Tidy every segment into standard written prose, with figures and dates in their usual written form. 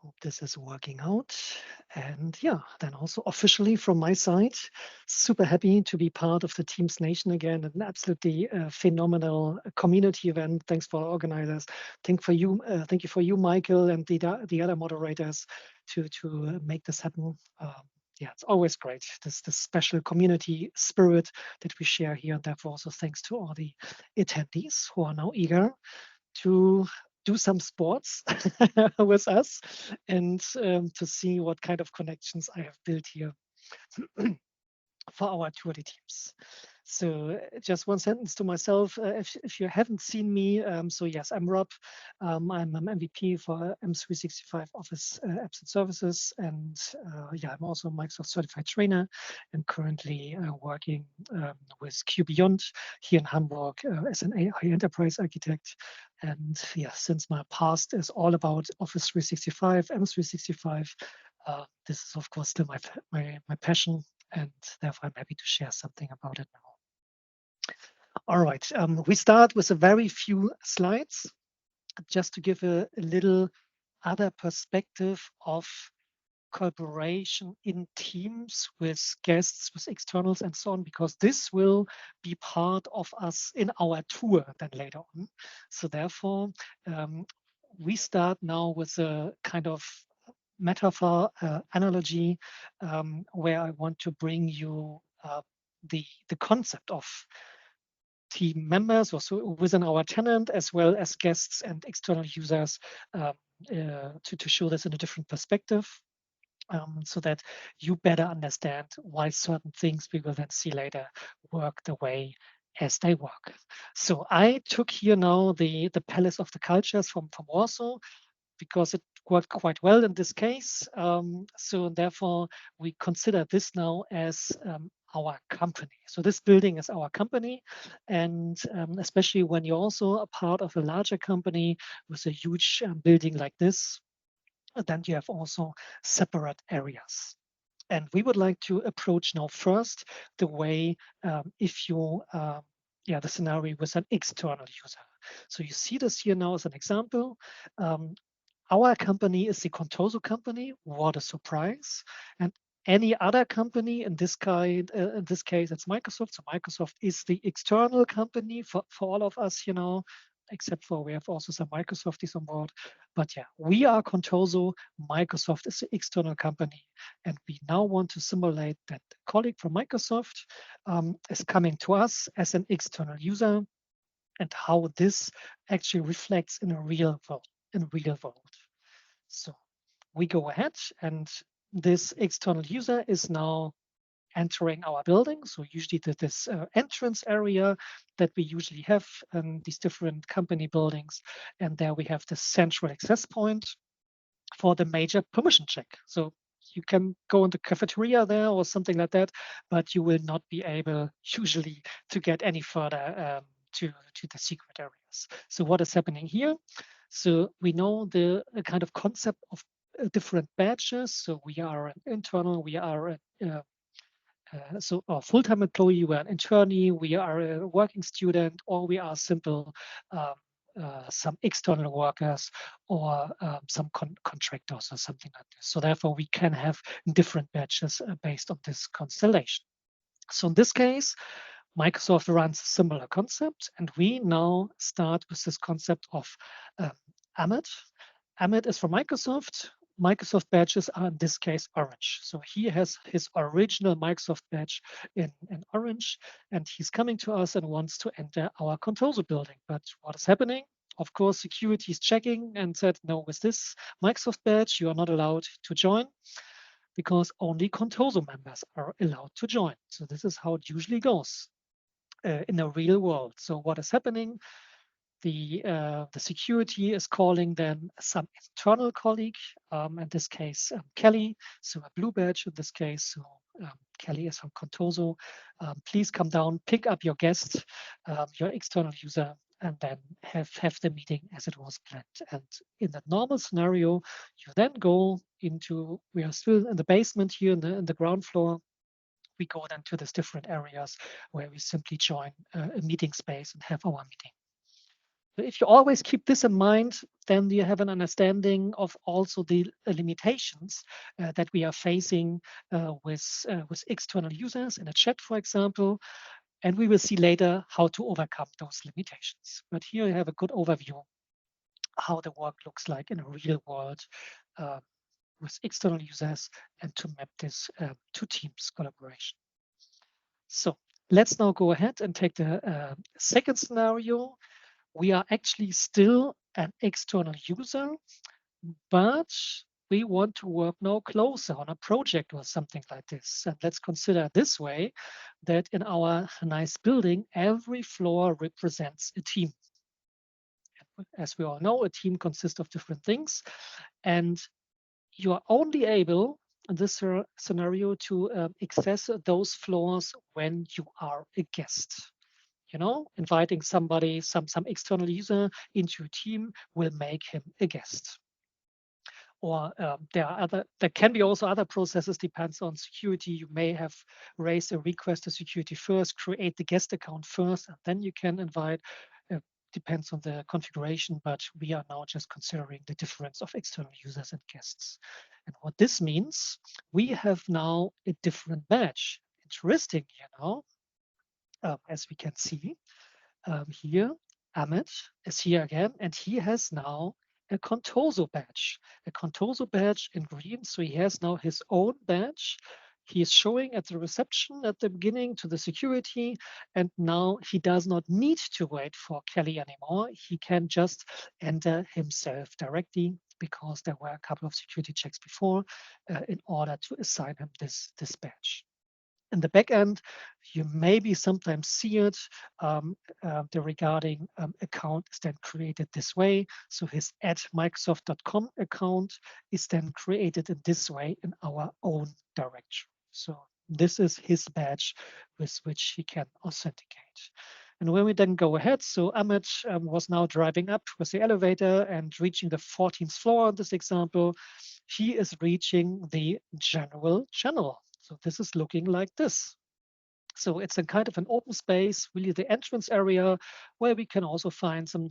Hope this is working out. And yeah, then also officially from my side, super happy to be part of the Teams Nation again. An absolutely phenomenal community event. Thanks for our organizers. Thank you for you, Michael, and the other moderators to make this happen. Yeah, it's always great. This special community spirit that we share here, and therefore also thanks to all the attendees who are now eager to do some sports with us and to see what kind of connections I have built here for our Tour de teams. So just one sentence to myself, if you haven't seen me, so yes, I'm Rob. I'm an MVP for M365 Office Apps and Services. And yeah, I'm also a Microsoft certified trainer and currently working with q.beyond here in Hamburg as an AI enterprise architect. And yeah, since my past is all about Office 365, M365, this is of course still my passion, and therefore I'm happy to share something about it now. All right, we start with a very few slides just to give a little other perspective of collaboration in teams with guests, with externals and so on, because this will be part of us in our tour then later on. So therefore, we start now with a kind of metaphor analogy where I want to bring you the concept of team members also within our tenant, as well as guests and external users, to show this in a different perspective, so that you better understand why certain things we will then see later work the way as they work. So I took here now the Palace of the Cultures from Warsaw, because it worked quite well in this case. So therefore, we consider this now as our company. So this building is our company. And especially when you're also a part of a larger company with a huge building like this, then you have also separate areas. And we would like to approach now first the way if you the scenario with an external user. So you see this here now as an example. Our company is the Contoso company. What a surprise! And any other company in this case, it's Microsoft. So Microsoft is the external company for all of us, except for we have also some Microsofties on board. But yeah, we are Contoso. Microsoft is the external company. And we now want to simulate that a colleague from Microsoft is coming to us as an external user, and how this actually reflects in a real world. So we go ahead, and this external user is now entering our building. So usually this entrance area that we usually have in these different company buildings. And there we have the central access point for the major permission check. So you can go in the cafeteria there or something like that, but you will not be able usually to get any further to the secret areas. So what is happening here? So we know the kind of concept of different badges. So we are an internal, we are so a full-time employee, we are an internee, we are a working student, or we are simple some external workers, or some contractors or something like this. So therefore, we can have different badges based on this constellation. So in this case, Microsoft runs a similar concept, and we now start with this concept of Amit. Amit is from Microsoft. Microsoft badges are in this case orange. So he has his original Microsoft badge in orange, and he's coming to us and wants to enter our Contoso building. But what is happening? Of course, security is checking and said, no, with this Microsoft badge, you are not allowed to join, because only Contoso members are allowed to join. So this is how it usually goes in the real world. So what is happening? The security is calling then some internal colleague, in this case, Kelly, so a blue badge in this case. So Kelly is from Contoso. Please come down, pick up your guest, your external user, and then have the meeting as it was planned. And in the normal scenario, you then go into, we are still in the basement here in the ground floor. We go then to these different areas where we simply join a meeting space and have our meeting. So if you always keep this in mind, then you have an understanding of also the limitations that we are facing with external users in a chat, for example. And we will see later how to overcome those limitations. But here you have a good overview how the work looks like in a real world uh, with external users and to map this to Teams collaboration. So let's now go ahead and take the second scenario. We are actually still an external user, but we want to work now closer on a project or something like this. And let's consider this way that in our nice building, every floor represents a team. As we all know, a team consists of different things. And you are only able in this scenario to access those floors when you are a guest. You know, inviting somebody, some external user into your team will make him a guest. Or there can be also other processes, depends on security. You may have raised a request to security first, create the guest account first, and then you can invite. Depends on the configuration, but we are now just considering the difference of external users and guests. And what this means, we have now a different badge. Interesting, as we can see here, Amit is here again, and he has now a Contoso badge. A Contoso badge in green, so he has now his own badge. He is showing at the reception at the beginning to the security, and now he does not need to wait for Kelly anymore. He can just enter himself directly because there were a couple of security checks before in order to assign him this badge. In the back end, you maybe sometimes see it. The regarding account is then created this way. So his at Microsoft.com account is then created in this way in our own directory. So this is his badge with which he can authenticate. And when we then go ahead, so Amit was now driving up with the elevator and reaching the 14th floor in this example. He is reaching the general channel. So this is looking like this. So it's a kind of an open space, really the entrance area where we can also find some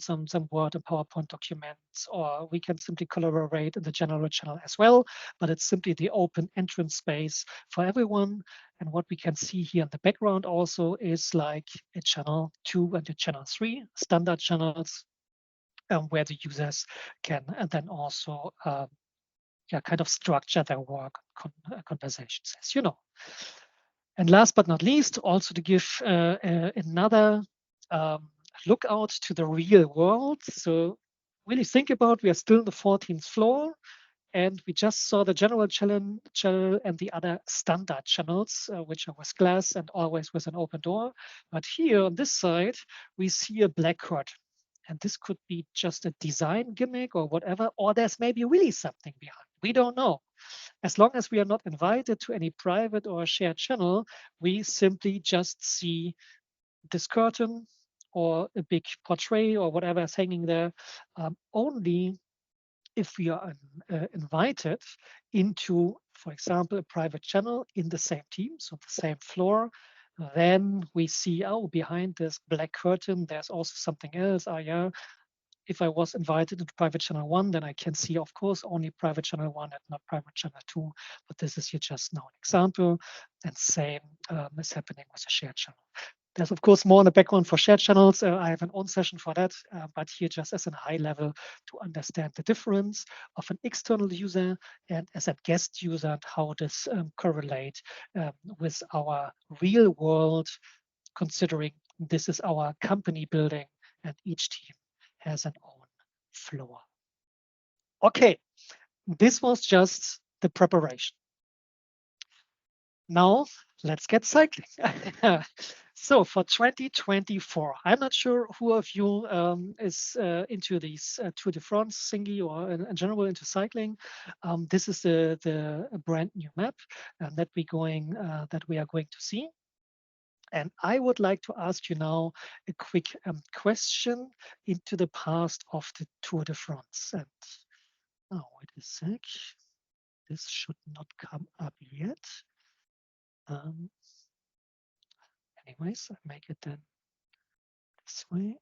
Word and PowerPoint documents, or we can simply collaborate in the general channel as well. But it's simply the open entrance space for everyone. And what we can see here in the background also is like a channel 2 and a channel 3 standard channels where the users can then also kind of structure their work conversations, as you know. And last but not least, also to give another um, look out to the real world. So really think about, we are still on the 14th floor, and we just saw the general channel and the other standard channels, which are with glass and always with an open door. But here on this side, we see a black curtain. And this could be just a design gimmick or whatever, or there's maybe really something behind. We don't know. As long as we are not invited to any private or shared channel, we simply just see this curtain or a big portrait or whatever is hanging there. Only if we are invited into, for example, a private channel in the same team, so the same floor, then we see, oh, behind this black curtain, there's also something else. Oh, yeah, if I was invited into private channel 1, then I can see, of course, only private channel 1 and not private channel 2. But this is here just now an example. And same is happening with a shared channel. There's, of course, more in the background for shared channels. I have an own session for that, but here just as a high level to understand the difference of an external user and as a guest user and how this correlate with our real world, considering this is our company building and each team has an own floor. Okay, this was just the preparation. Now let's get cycling. So for 2024, I'm not sure who of you is into these Tour de France thingy or in general into cycling. This is the brand new map that we are going to see. And I would like to ask you now a quick question into the past of the Tour de France. And oh, wait a sec. This should not come up yet. Anyways, I make it then this way.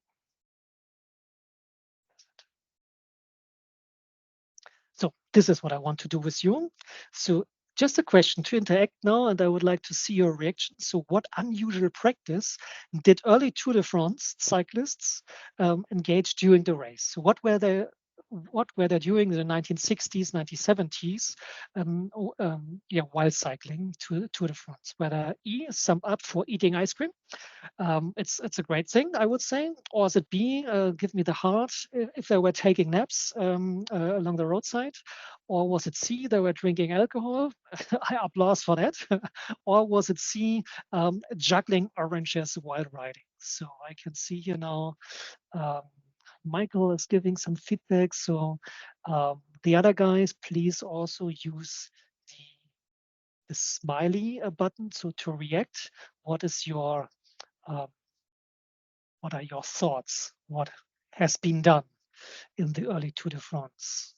this is what I want to do with you. So just a question to interact now, and I would like to see your reaction. So what unusual practice did early Tour de France cyclists engage during the race? So what were they doing in the 1960s, 1970s, yeah, while cycling to Tour de France? Whether E, sum up for eating ice cream, it's a great thing, I would say. Or is it B, give me the heart if they were taking naps along the roadside? Or was it C, they were drinking alcohol? I applause for that. Or was it C, juggling oranges while riding? So I can see here now um, Michael is giving some feedback. So the other guys, please also use the, the smiley button so to react. What is your um, what are your thoughts? What has been done in the early Tour de France?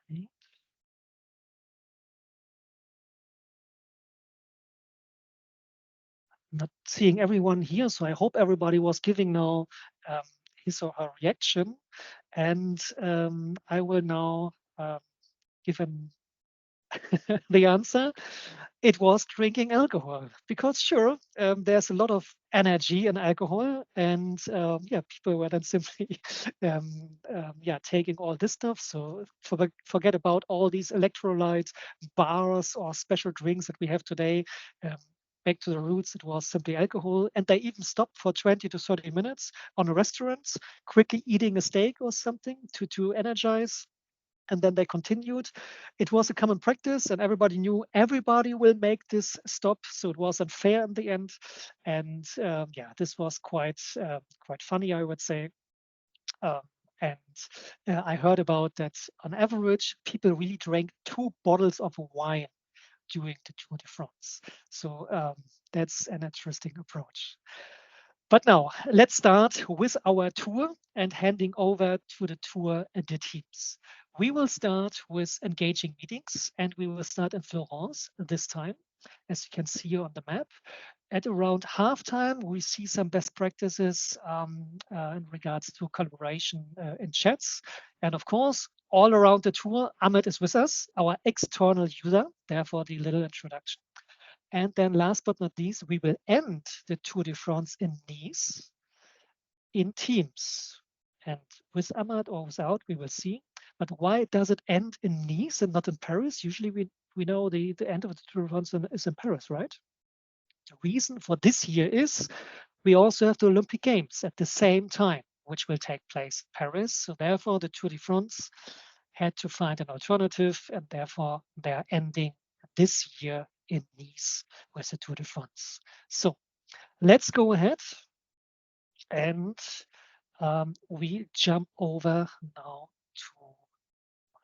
Okay. Not seeing everyone here, so I hope everybody was giving now um, his or her reaction. And I will now give him the answer. It was drinking alcohol because sure, there's a lot of energy in alcohol, and yeah, people were then simply yeah, taking all this stuff. So forget about all these electrolytes bars or special drinks that we have today. um, Back to the roots, it was simply alcohol, and they even stopped for 20 to 30 minutes on restaurants, quickly eating a steak or something to energize, and then they continued. It was a common practice, and everybody knew everybody will make this stop, so it was unfair in the end. And yeah, this was quite funny, I would say. Um, and I heard about that on average, people really drank 2 bottles of wine during the Tour de France. So that's an interesting approach. But now let's start with our tour and handing over to the tour and the teams. We will start with engaging meetings, and we will start in Florence this time, as you can see on the map. At around halftime, we see some best practices in regards to collaboration in chats. And of course, all around the tour, Ahmed is with us, our external user, therefore the little introduction. And then last but not least, we will end the Tour de France in Nice in teams. And with Ahmad or without, we will see. But why does it end in Nice and not in Paris? Usually we know the end of the Tour de France is in Paris, right? The reason for this year is we also have the Olympic Games at the same time, which will take place in Paris. So therefore, the Tour de France had to find an alternative, and therefore they are ending this year in Nice with the Tour de France. So let's go ahead and we jump over now to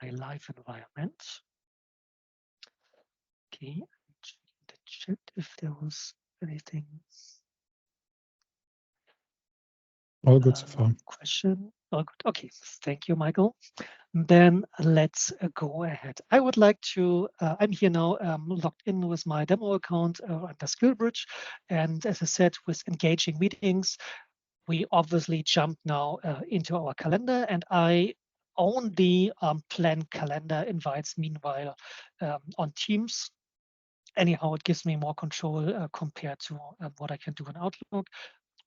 my live environment. Okay, the chat if there was anything. All good so far. Question. Oh, good. Okay, thank you, Michael. Then let's go ahead. I would like to, I'm here now logged in with my demo account under SkillBridge. And as I said, with engaging meetings, we obviously jump now into our calendar, and I only plan calendar invites meanwhile on Teams. Anyhow, it gives me more control compared to what I can do in Outlook,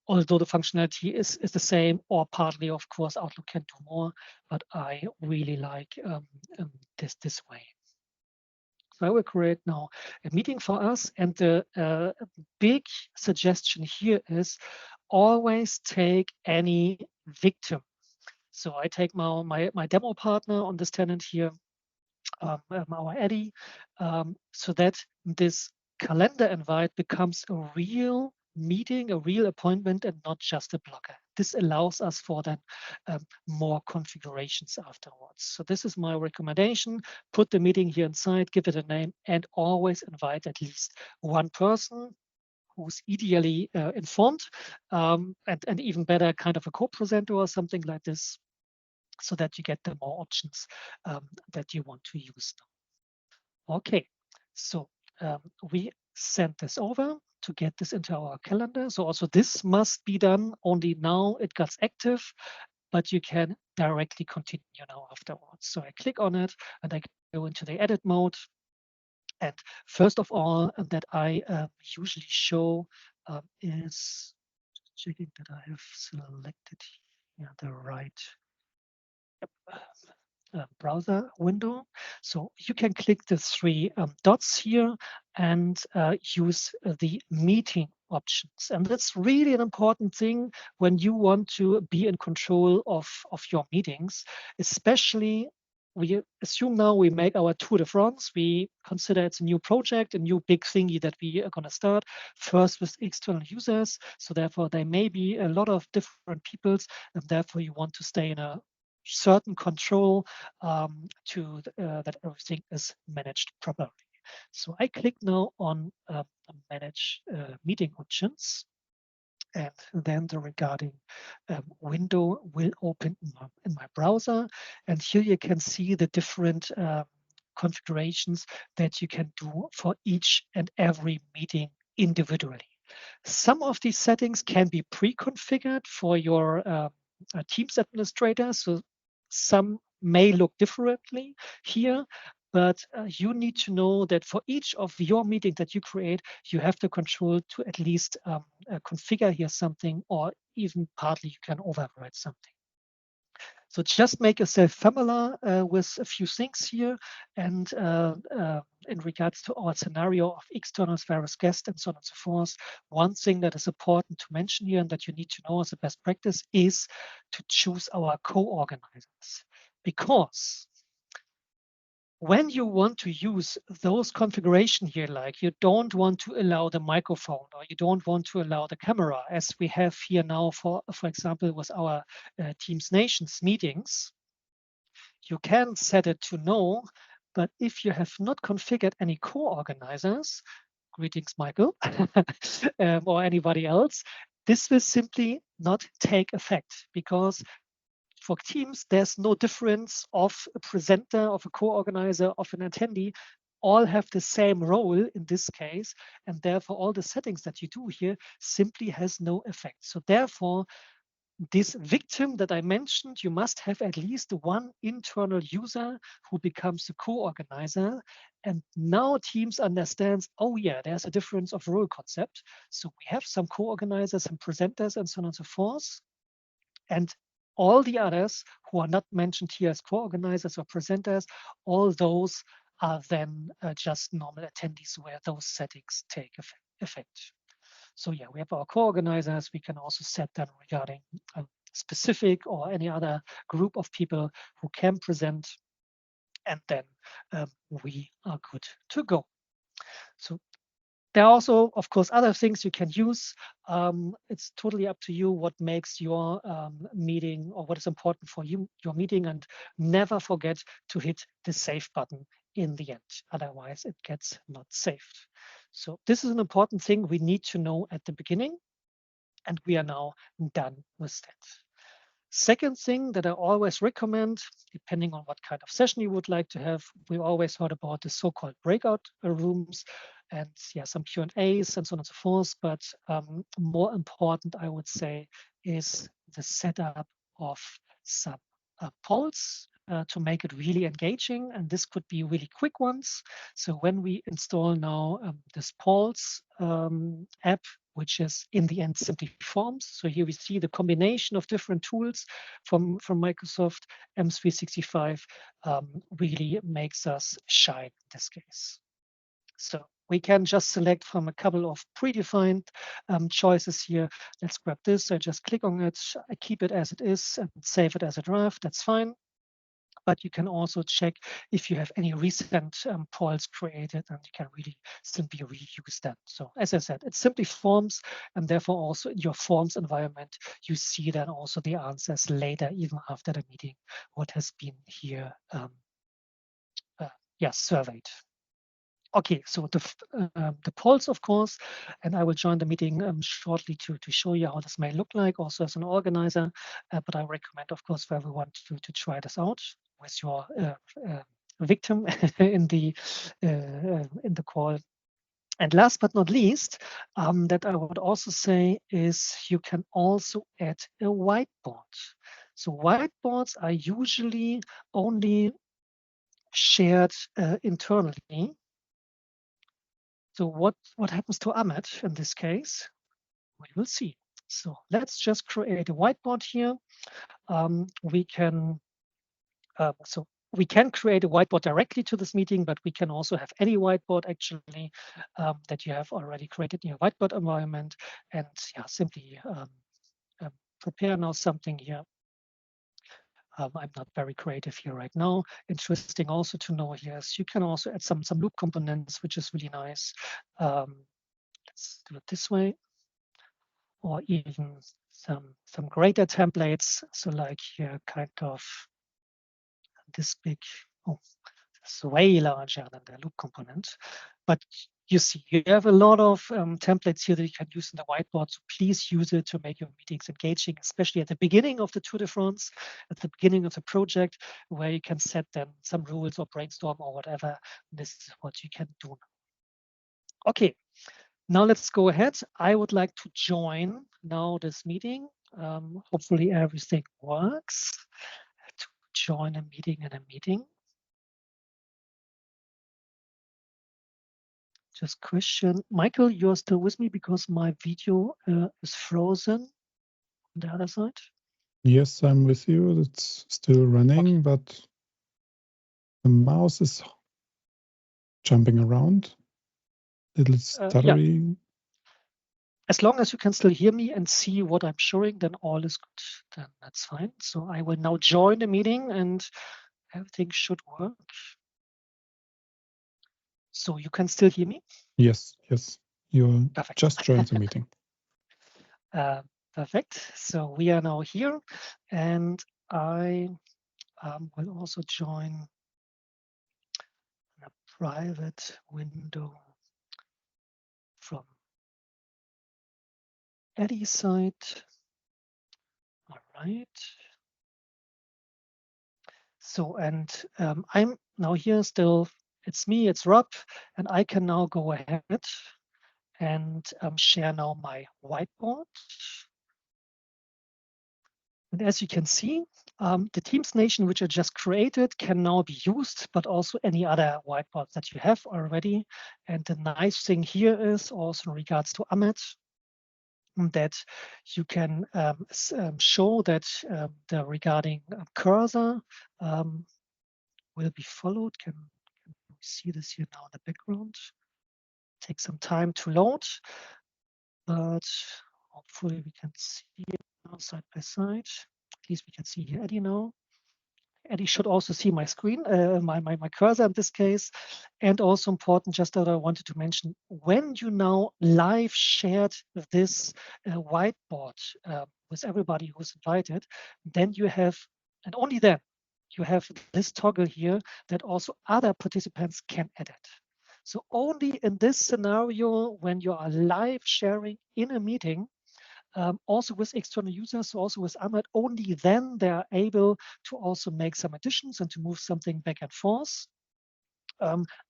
although the functionality is the same, or partly, of course, Outlook can do more, but I really like this way. So I will create now a meeting for us, and the big suggestion here is always take any victim. So I take my demo partner on this tenant here, our Eddie, so that this calendar invite becomes a real meeting, a real appointment, and not just a blocker. This allows us for then more configurations afterwards. So this is my recommendation. Put the meeting here inside, give it a name, and always invite at least one person who's ideally informed, and even better, kind of a co-presenter or something like this, so that you get the more options that you want to use. Okay, so we send this over to get this into our calendar. So also this must be done only now it got active. but you can directly continue now afterwards. So I click on it and I go into the edit mode. And first of all, that I usually show is checking that I have selected here the right browser window. So you can click the three dots here and use the meeting options. And that's really an important thing when you want to be in control of your meetings, especially we assume now we make our Tour de France. We consider it's a new project, a new big thingy that we are going to start first with external users. So therefore, there may be a lot of different peoples, and therefore you want to stay in a certain control that everything is managed properly. So I click now on manage meeting options, and then the regarding window will open in my browser. And here you can see the different configurations that you can do for each and every meeting individually. Some of these settings can be pre-configured for your Teams administrator. So some may look differently here, but you need to know that for each of your meetings that you create, you have the control to at least configure here something, or even partly you can override something. So just make yourself familiar with a few things here. And in regards to our scenario of externals, various guests, and so on and so forth, one thing that is important to mention here and that you need to know as a best practice is to choose our co-organizers. Because when you want to use those configuration here, like you don't want to allow the microphone or you don't want to allow the camera, as we have here now, for example, with our Teams Nations meetings, you can set it to no, but if you have not configured any co-organizers, greetings, Michael, or anybody else, this will simply not take effect, because for Teams, there's no difference of a presenter, of a co-organizer, of an attendee. All have the same role in this case, and therefore all the settings that you do here simply has no effect. So therefore, this victim that I mentioned, you must have at least one internal user who becomes the co-organizer. And now Teams understands, oh yeah, there's a difference of role concept. So we have some co-organizers and presenters and so on and so forth. And all the others who are not mentioned here as co-organizers or presenters, all those are then just normal attendees where those settings take effect. So yeah, we have our co-organizers. We can also set them regarding a specific or any other group of people who can present, and then we are good to go. So there are also, of course, other things you can use. It's totally up to you what makes your meeting, or what is important for you, your meeting, and never forget to hit the save button in the end. Otherwise, it gets not saved. So this is an important thing we need to know at the beginning, and we are now done with that. Second thing that I always recommend, depending on what kind of session you would like to have, we always heard about the so-called breakout rooms, and yeah, some Q&As and so on and so forth. But more important, I would say, is the setup of some polls to make it really engaging. And this could be really quick ones. So when we install now this polls app, which is in the end simply forms. So here we see the combination of different tools from Microsoft M365 really makes us shine in this case. So we can just select from a couple of predefined choices here. Let's grab this. I just click on it. I keep it as it is and save it as a draft. That's fine. But you can also check if you have any recent polls created, and you can really simply reuse them. So as I said, it's simply forms, and therefore also in your forms environment, you see then also the answers later, even after the meeting, what has been here surveyed. Okay, so the polls, of course, and I will join the meeting shortly to show you how this may look like, also as an organizer. But I recommend, of course, for everyone to try this out with your victim in the call. And last but not least, that I would also say is you can also add a whiteboard. So whiteboards are usually only shared internally. So what happens to Ahmed in this case? We will see. So let's just create a whiteboard here. We can create a whiteboard directly to this meeting, but we can also have any whiteboard actually that you have already created in your whiteboard environment, and yeah, simply prepare now something here. I'm not very creative here right now. Interesting also to know here is you can also add some loop components, which is really nice. Let's do it this way, or even some greater templates. So like here, kind of this big. Oh, it's way larger than the loop component. But you see, you have a lot of templates here that you can use in the whiteboard. So please use it to make your meetings engaging, especially at the beginning of the Tour de France, at the beginning of the project, where you can set then some rules or brainstorm or whatever. This is what you can do. Okay, now let's go ahead. I would like to join now this meeting. Hopefully everything works. To join a meeting in a meeting. Just question, Michael, you're still with me because my video is frozen on the other side? Yes, I'm with you. It's still running, Okay. but the mouse is jumping around, little Yeah, stuttering. as long as you can still hear me and see what I'm showing, then all is good. Then that's fine. So I will now join the meeting and everything should work. So you can still hear me? Yes, yes. You Perfect. just joined the meeting. Perfect. So we are now here, and I will also join a private window from Eddie's side. All right. So, and I'm now here still, it's me, it's Rob, and I can now go ahead and share now my whiteboard. And as you can see, the Teams Nation, which I just created, can now be used, but also any other whiteboards that you have already. And the nice thing here is also in regards to Ahmed, that you can show that the regarding cursor will be followed. Can we see this here now in the background? Take some time to load, but hopefully we can see it now side by side. At least we can see here Eddie now. Eddie should also see my screen, my cursor in this case. And also important, just that I wanted to mention, when you now live shared this whiteboard with everybody who's invited, then you have, and only then, you have this toggle here that also other participants can edit. So only in this scenario, when you are live sharing in a meeting, also with external users, also with Ahmed, only then they are able to also make some additions and to move something back and forth.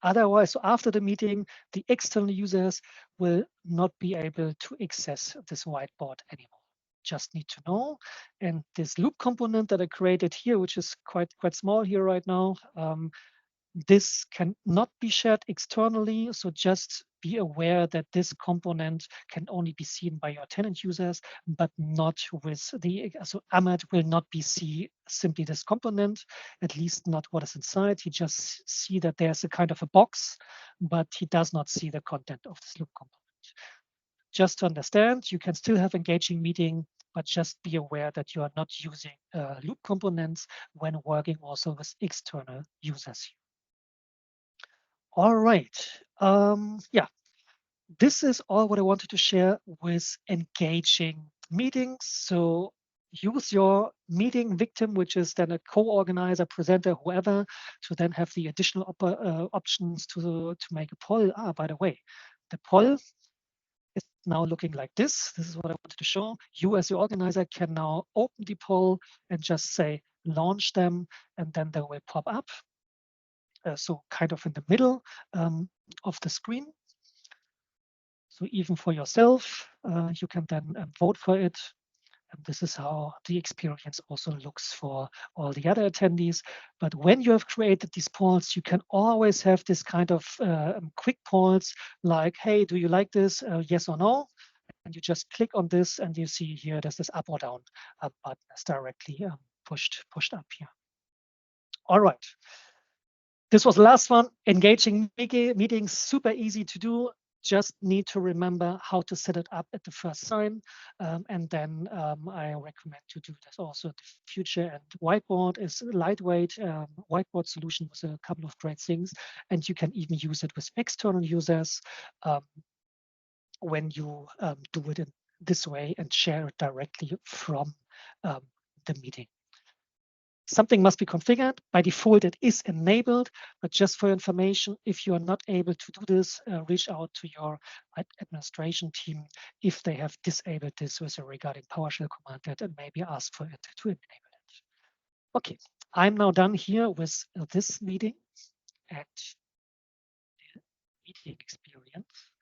Otherwise, so after the meeting, the external users will not be able to access this whiteboard anymore. Just need to know. And this loop component that I created here, which is quite small here right now, this can not be shared externally, so just be aware that this component can only be seen by your tenant users, but not with the, so Ahmed will not be see simply this component, at least not what is inside. He just see that there's a kind of a box, but he does not see the content of this loop component. Just to understand, you can still have engaging meeting, but just be aware that you are not using loop components when working also with external users. All right. Yeah, this is all what I wanted to share with engaging meetings. So use your meeting victim, which is then a co-organizer, presenter, whoever, to then have the additional options to make a poll. By the way, the poll is now looking like this. This is what I wanted to show. You as the organizer can now open the poll and just say launch them, and then they will pop up. So kind of in the middle of the screen. So even for yourself, you can then vote for it. And this is how the experience also looks for all the other attendees. But when you have created these polls, you can always have this kind of quick polls like, hey, do you like this? Yes or no? And you just click on this and you see here, there's this up or down button is directly pushed up here. All right. This was the last one. Engaging meetings, super easy to do. Just need to remember how to set it up at the first time. And then I recommend to do this also in the future. And whiteboard is lightweight. Whiteboard solution with a couple of great things. And you can even use it with external users when you do it in this way and share it directly from the meeting. Something must be configured. By default, it is enabled, but just for information, if you are not able to do this, reach out to your administration team if they have disabled this with a regarding PowerShell command that and maybe ask for it to enable it. Okay, I'm now done here with this meeting and the meeting experience,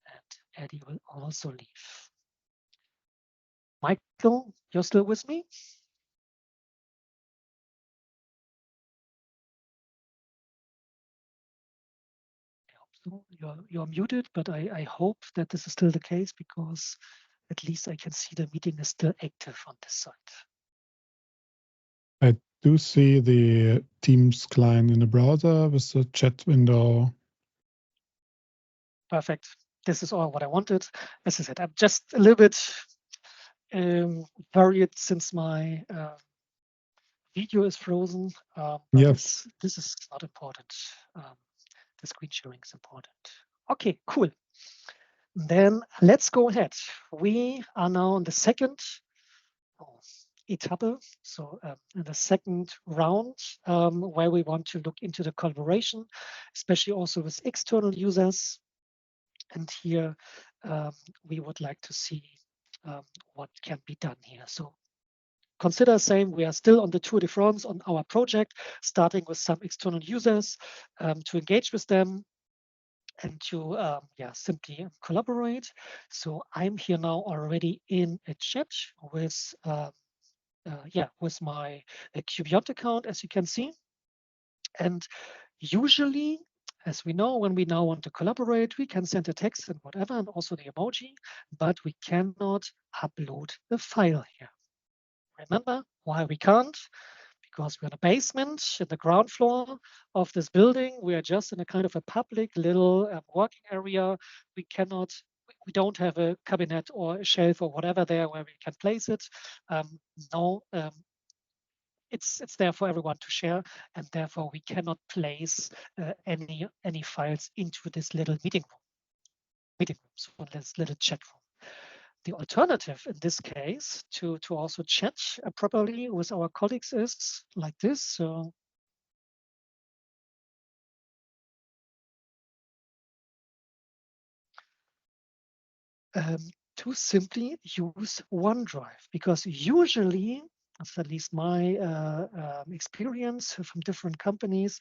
and Eddie will also leave. Michael, you're still with me? So you're muted, but I hope that this is still the case because at least I can see the meeting is still active on this side. I do see the Teams client in the browser with the chat window. Perfect. This is all what I wanted. As I said, I'm just a little bit worried since my video is frozen, but Yes. this is not important. The screen sharing is important. Okay, cool. Then let's go ahead. We are now on the second etappe, so in the second round, where we want to look into the collaboration, especially also with external users. And here we would like to see what can be done here. So consider saying we are still on the Tour de France on our project, starting with some external users to engage with them and to simply collaborate. So I'm here now already in a chat with with my q.beyond account, as you can see. And usually, as we know, when we now want to collaborate, we can send a text and whatever, and also the emoji, but we cannot upload the file here. Remember why we can't? Because we're in a basement in the ground floor of this building. We are just in a kind of a public little working area. We don't have a cabinet or a shelf or whatever there where we can place it. No, it's there for everyone to share, and therefore we cannot place any files into this little meeting room, so this little chat room. The alternative in this case to also chat properly with our colleagues is like this. So to simply use OneDrive, because usually, that's at least my experience from different companies,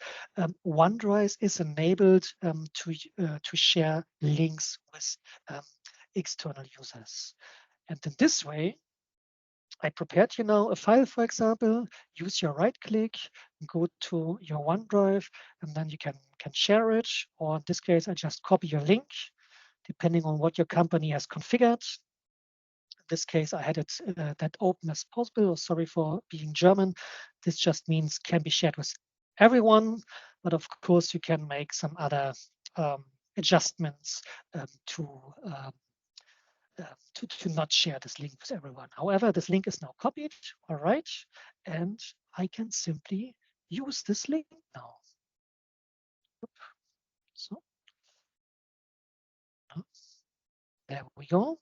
OneDrive is enabled to share links with external users. And in this way, I prepared you now a file, for example. Use your right click, go to your OneDrive, and then you can share it. Or in this case, I just copy your link, depending on what your company has configured. In this case, I had it that open as possible. Sorry for being German. This just means can be shared with everyone, but of course you can make some other adjustments to not share this link with everyone. However, this link is now copied, all right, and I can simply use this link now. So there we go.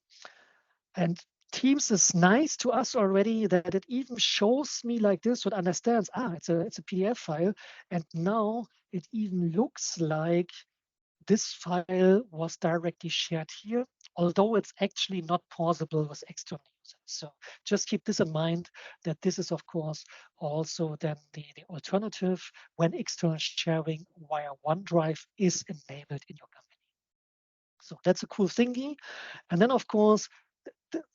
And Teams is nice to us already that it even shows me like this, so it understands, it's a PDF file. And now it even looks like this file was directly shared here, although it's actually not pausable with external users. So just keep this in mind that this is, of course, also then the alternative when external sharing via OneDrive is enabled in your company. So that's a cool thingy. And then, of course,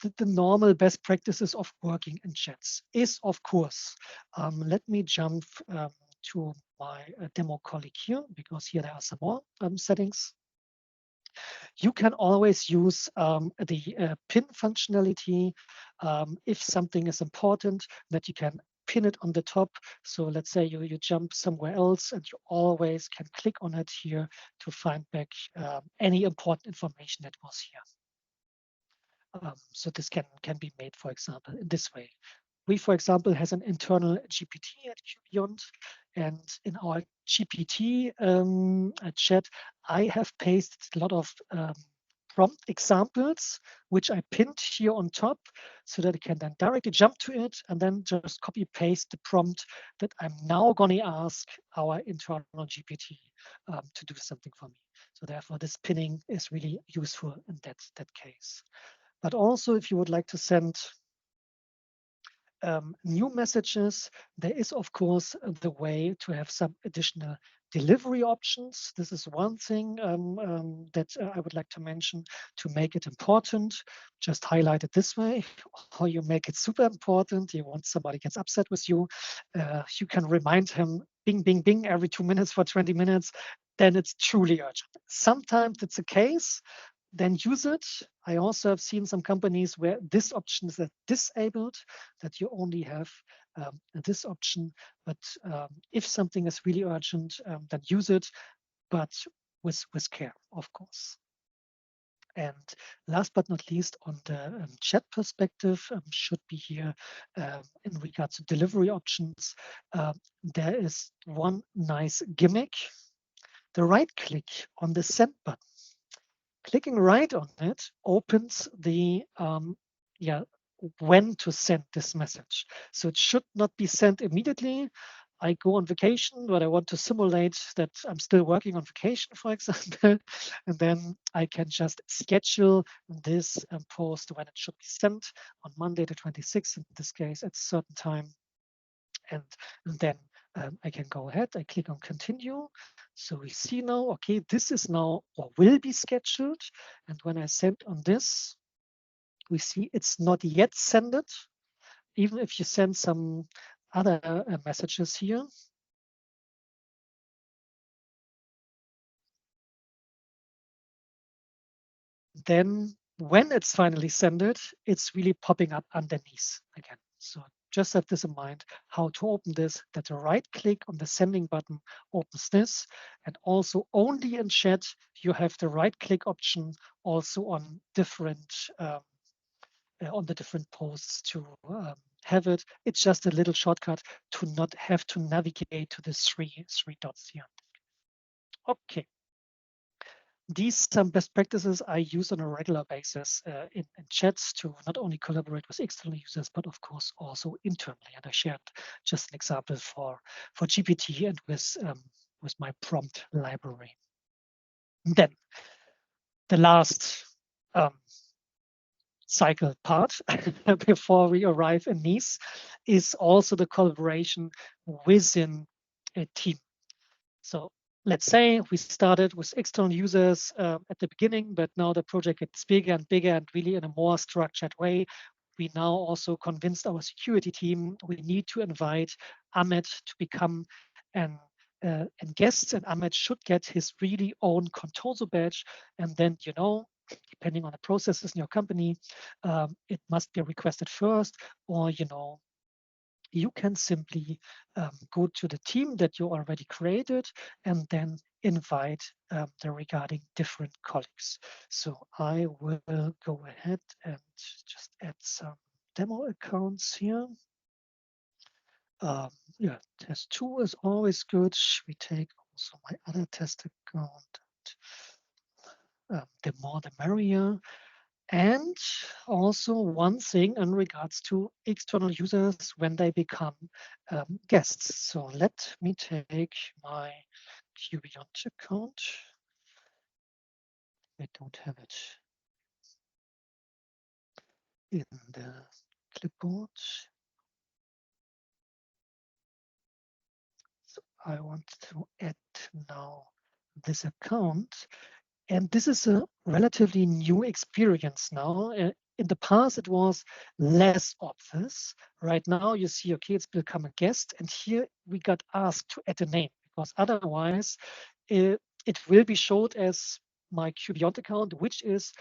the normal best practices of working in chats is, of course, let me jump to my demo colleague here, because here there are some more settings. You can always use the pin functionality if something is important, that you can pin it on the top. So let's say you jump somewhere else and you always can click on it here to find back any important information that was here. So this can be made, for example, in this way. We, for example, has an internal GPT at q.beyond, and in our GPT chat, I have pasted a lot of prompt examples, which I pinned here on top, so that I can then directly jump to it and then just copy paste the prompt that I'm now going to ask our internal GPT to do something for me. So therefore, this pinning is really useful in that case. But also, if you would like to send new messages, there is, of course, the way to have some additional delivery options. This is one thing that I would like to mention to make it important. Just highlight it this way, or you make it super important. You want somebody gets upset with you. You can remind him, bing, bing, bing, every 2 minutes for 20 minutes. Then it's truly urgent. Sometimes it's a case, then use it. I also have seen some companies where this option is disabled, that you only have this option. But if something is really urgent, then use it, but with care, of course. And last but not least, on the chat perspective, should be here in regards to delivery options. There is one nice gimmick. The right click on the send button. Clicking right on it opens the when to send this message. So it should not be sent immediately. I go on vacation, but I want to simulate that I'm still working on vacation, for example, and then I can just schedule this post when it should be sent on Monday the 26th, in this case, at a certain time. And then I can go ahead, I click on continue. So we see now, okay, this is now or will be scheduled. And when I send on this, we see it's not yet sent. Even if you send some other messages here, then when it's finally sent, it's really popping up underneath again. So just have this in mind, how to open this, that the right click on the sending button opens this. And also only in chat, you have the right click option also on the different posts to have it. It's just a little shortcut to not have to navigate to the three dots here. Okay. These some best practices I use on a regular basis in chats to not only collaborate with external users, but of course also internally. And I shared just an example for GPT and with my prompt library. Then the last cycle part before we arrive in Nice is also the collaboration within a team. So let's say we started with external users at the beginning, but now the project gets bigger and bigger and really in a more structured way. We now also convinced our security team we need to invite Ahmed to become an guest, and Ahmed should get his really own Contoso badge. And then, depending on the processes in your company, it must be requested first, or you can simply go to the team that you already created and then invite the regarding different colleagues. So I will go ahead and just add some demo accounts here. Test 2 is always good. We take also my other test account. The more the merrier. And also one thing in regards to external users when they become guests. So let me take my q.beyond account. I don't have it in the clipboard. So I want to add now this account. And this is a relatively new experience now in the past, it was less obvious. Right now, you see, okay, it's become a guest, and here we got asked to add a name, because otherwise it will be showed as my q.beyond account, which is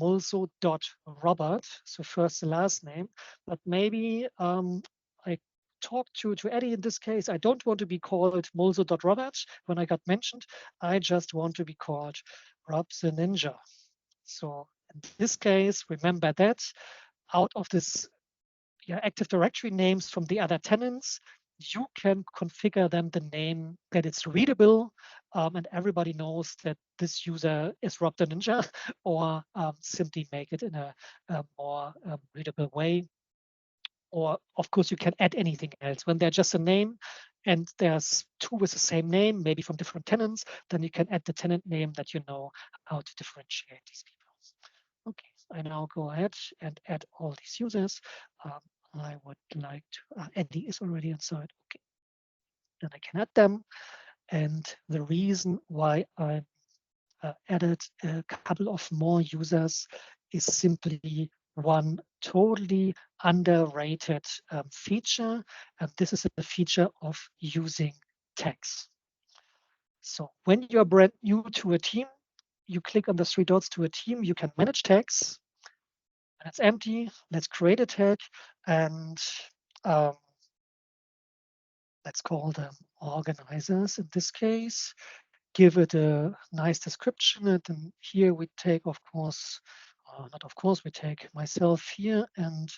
mulsow.robert, so first and last name. But maybe I talked to Eddie in this case. I don't want to be called mulsow.robert when I got mentioned. I just want to be called Rob the Ninja. So in this case, remember that out of this Active Directory names from the other tenants, you can configure them the name that it's readable, and everybody knows that this user is Rob the Ninja, or simply make it in a more readable way. Or of course, you can add anything else. When they're just a name and there's two with the same name, maybe from different tenants, then you can add the tenant name that you know how to differentiate these people. Okay, I now go ahead and add all these users. I would like to, Andy is already inside. Okay, then I can add them. And the reason why I added a couple of more users is simply one totally underrated feature. And this is a feature of using tags. So when you're brand new to a team, you click on the three dots to a team, you can manage tags. And it's empty. Let's create a tag and um, let's call them organizers in this case. Give it a nice description. And then here we take, of course, not of course, we take myself here. And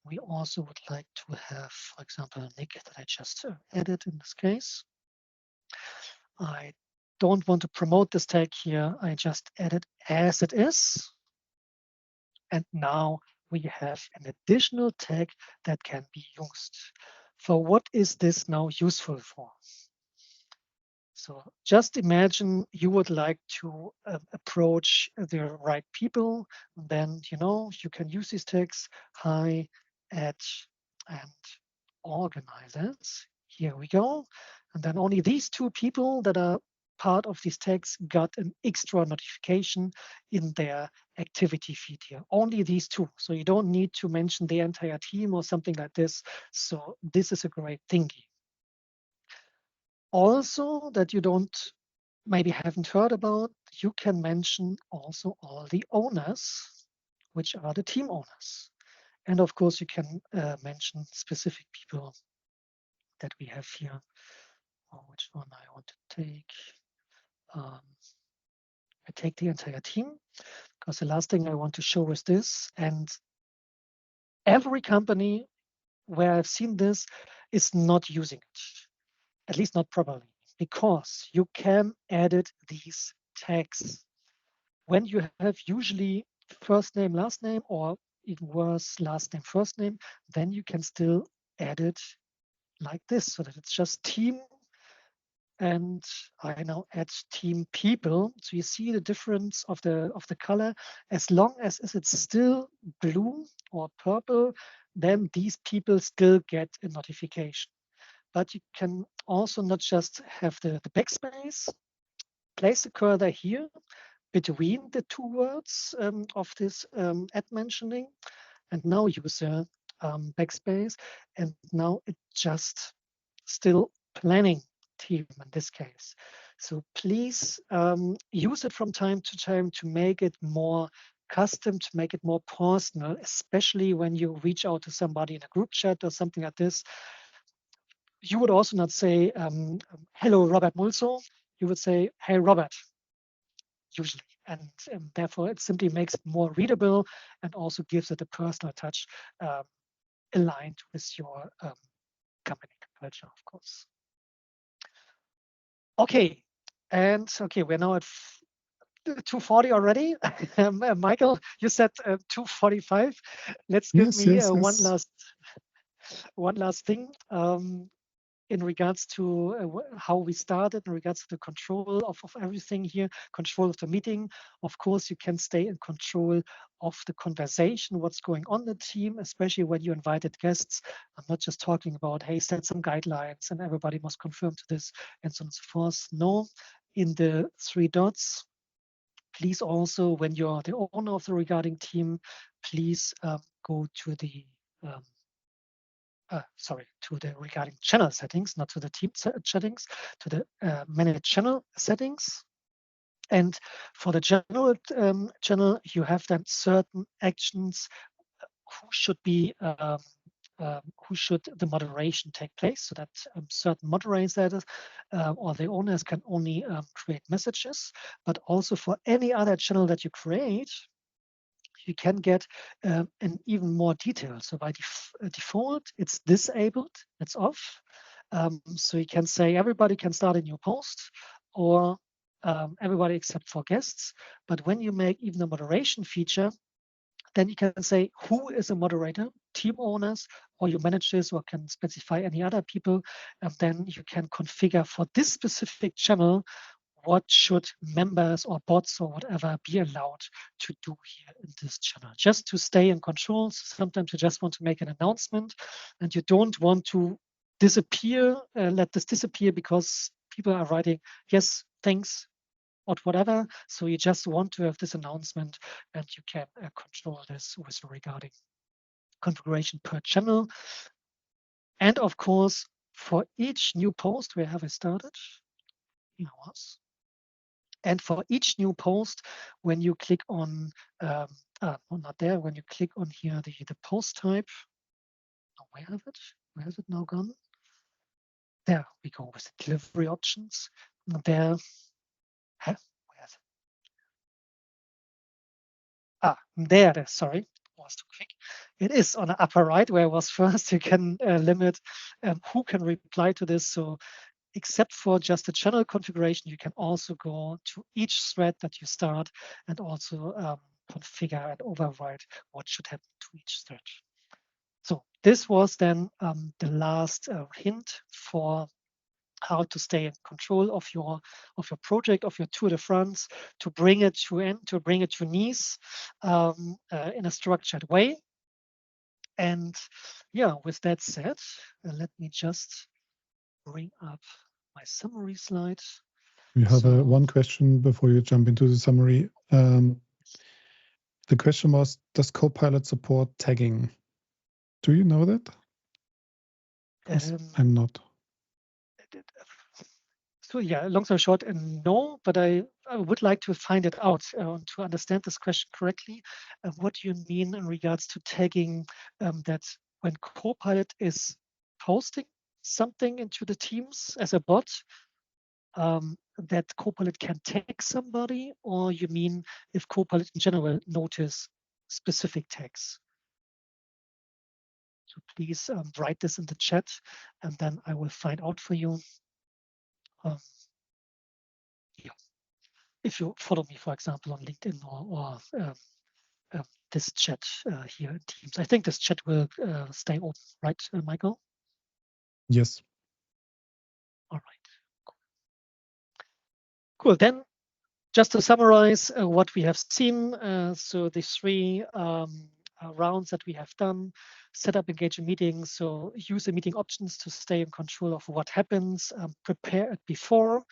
we also would like to have, for example, Nick that I just added in this case. I don't want to promote this tag here. I just add it as it is. And now we have an additional tag that can be used. For what is this now useful for? So just imagine you would like to approach the right people. Then you can use these tags: hi, add, and organizers. Here we go. And then only these two people that are part of these tags got an extra notification in their activity feed here. Only these two. So you don't need to mention the entire team or something like this. So this is a great thingy. Also, that you maybe haven't heard about, you can mention also all the owners, which are the team owners. And of course, you can mention specific people that we have here. Oh, which one I want to take? I take the entire team, because the last thing I want to show is this. And every company where I've seen this is not using it, at least not properly, because you can edit these tags. When you have usually first name, last name, or even worse, last name, first name, then you can still edit like this, so that it's just team. And I now add team people. So you see the difference of the color. As long as it's still blue or purple, then these people still get a notification. But you can also not just have the backspace, place the cursor here between the two words of this add mentioning, and now use a backspace. And now it just still planning team in this case. So please use it from time to time to make it more custom, to make it more personal, especially when you reach out to somebody in a group chat or something like this. You would also not say, hello, Robert Mulsow. You would say, hey, Robert, usually. And therefore, it simply makes it more readable and also gives it a personal touch aligned with your company culture, of course. Okay, and okay, we're now at 2:40 already. Michael, you said 2:45. Let's give Yes, me yes, one yes. last thing. In regards to how we started, in regards to the control of everything here, control of the meeting. Of course, you can stay in control of the conversation, what's going on in the team, especially when you invited guests. I'm not just talking about, hey, set some guidelines and everybody must conform to this and so on and so forth. No, in the three dots, please also, when you're the owner of the regarding team, please go to the to the regarding channel settings, not to the team settings, to the manage channel settings. And for the general channel, you have then certain actions who should the moderation take place, so that certain moderators or the owners can only create messages. But also for any other channel that you create, you can get an even more detail. So by default, it's disabled, it's off. So you can say everybody can start a new post, or everybody except for guests. But when you make even a moderation feature, then you can say who is a moderator, team owners, or you manage this, or can specify any other people. And then you can configure for this specific channel what should members or bots or whatever be allowed to do here in this channel, just to stay in control. Sometimes you just want to make an announcement and you don't want to disappear, let this disappear because people are writing, yes, thanks, or whatever. So you just want to have this announcement, and you can control this with regarding configuration per channel. And of course, for each new post, where have I started? Here was. And for each new post, when you click on, not there, when you click on here, the post type, where have it? Where has it now gone? There we go with the delivery options. And there, where is it? There it is, sorry, was too quick. It is on the upper right where I was first. You can limit who can reply to this. So except for just the channel configuration, you can also go to each thread that you start and also configure and override what should happen to each thread. So this was then the last hint for how to stay in control of your project, of your Tour de France, to bring it to end, to bring it to Nice in a structured way. And yeah, with that said, let me just bring up my summary slide. We have one question before you jump into the summary. The question was, does Copilot support tagging? Do you know that? I'm not. So yeah, long story short, no, but I would like to find it out to understand this question correctly. What do you mean in regards to tagging, that when Copilot is posting something into the Teams as a bot, that Copilot can tag somebody, or you mean if Copilot in general notice specific tags? So please write this in the chat, and then I will find out for you. Yeah. If you follow me, for example, on LinkedIn or this chat here in Teams. I think this chat will stay open, right, Michael? Yes. All right. Cool. Then just to summarize what we have seen, so the three rounds that we have done: set up engaging meetings, so use the meeting options to stay in control of what happens, prepare it before,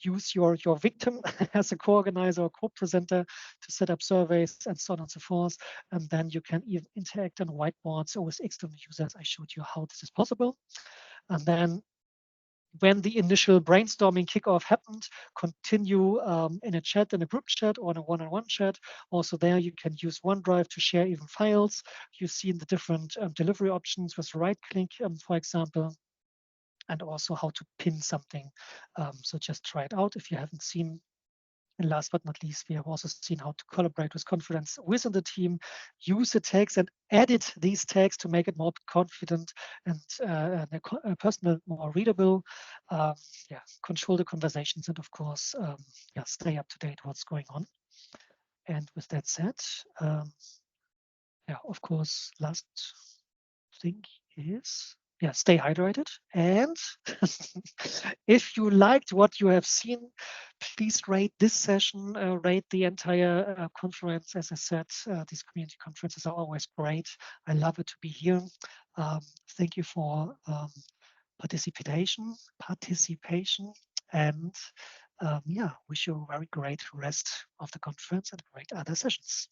use your victim as a co-organizer or co-presenter to set up surveys and so on and so forth. And then you can even interact on whiteboards or with external users. I showed you how this is possible. And then when the initial brainstorming kickoff happened, continue in a chat, in a group chat or in a one-on-one chat. Also there, you can use OneDrive to share even files. You've seen the different delivery options with right click, for example, and also how to pin something. So just try it out if you haven't seen. And last but not least, we have also seen how to collaborate with confidence within the team, use the tags and edit these tags to make it more confident and personal, more readable. Yeah, control the conversations, and of course, yeah, stay up to date what's going on. And with that said, yeah, of course, last thing is, yeah, stay hydrated. And if you liked what you have seen, please rate this session, rate the entire conference. As I said, these community conferences are always great. I love it to be here. Thank you for participation, and yeah, wish you a very great rest of the conference and great other sessions.